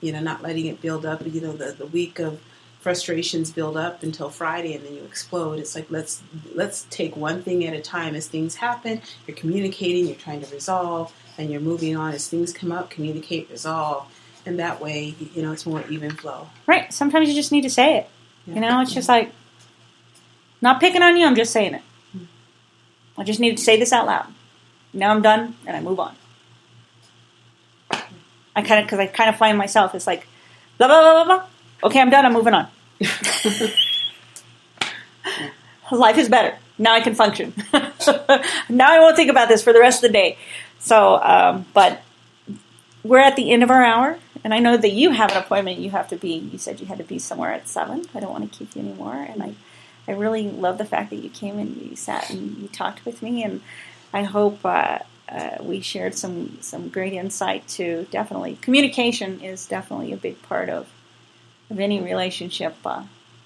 not letting it build up. The week of frustrations build up until Friday and then you explode. It's like let's take one thing at a time. As things happen, you're communicating, you're trying to resolve, and you're moving on. As things come up, communicate, resolve, and that way it's more even flow. Right. Sometimes you just need to say it. It's just like not picking on you. I'm just saying it. I just need to say this out loud. Now I'm done and I move on. Because I kind of find myself, it's like blah blah blah blah blah. Okay, I'm done. I'm moving on. Life is better. Now I can function. Now I won't think about this for the rest of the day. So, but we're at the end of our hour, and I know that you have an appointment. You said you had to be somewhere at 7. I don't want to keep you anymore. And I really love the fact that you came and you sat and you talked with me, and I hope we shared some great insight to definitely. Communication is definitely a big part of any relationship.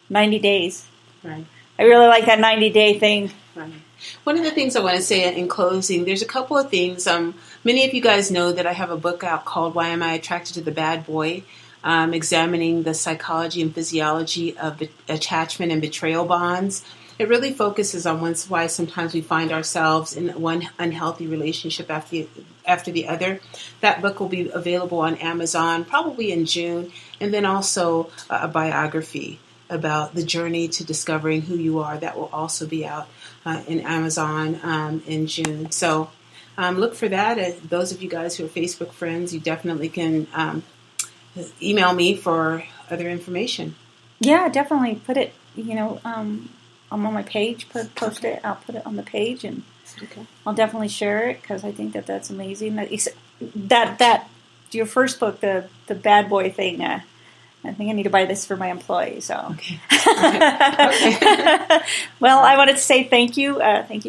90 days. Right. I really like that 90-day thing. Right. One of the things I want to say in closing, there's a couple of things. Many of you guys know that I have a book out called Why Am I Attracted to the Bad Boy? Examining the psychology and physiology of attachment and betrayal bonds. It really focuses on why sometimes we find ourselves in one unhealthy relationship after the other. That book will be available on Amazon probably in June, and then also a biography about the journey to discovering who you are. That will also be out in Amazon in June. So look for that. Those of you guys who are Facebook friends, you definitely can email me for other information. Yeah, definitely put it, I'm on my page, post it. I'll put it on the page, and I'll definitely share it because I think that's amazing. That your first book, the bad boy thing. I think I need to buy this for my employees. So, okay. Well, I wanted to say thank you,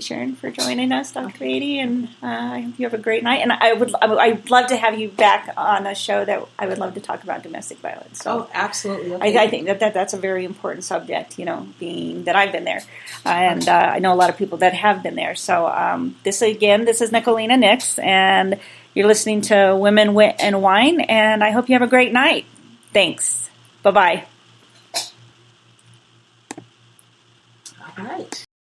Sharon, for joining us, Dr. Beatty, and I hope you have a great night. And I'd love to have you back on a show that I would love to talk about domestic violence. So absolutely. Okay. I think that's a very important subject. Being that I've been there, and I know a lot of people that have been there. So this is Nicolina Nix, and you're listening to Women, Wit, and Wine. And I hope you have a great night. Thanks. Bye-bye. All right.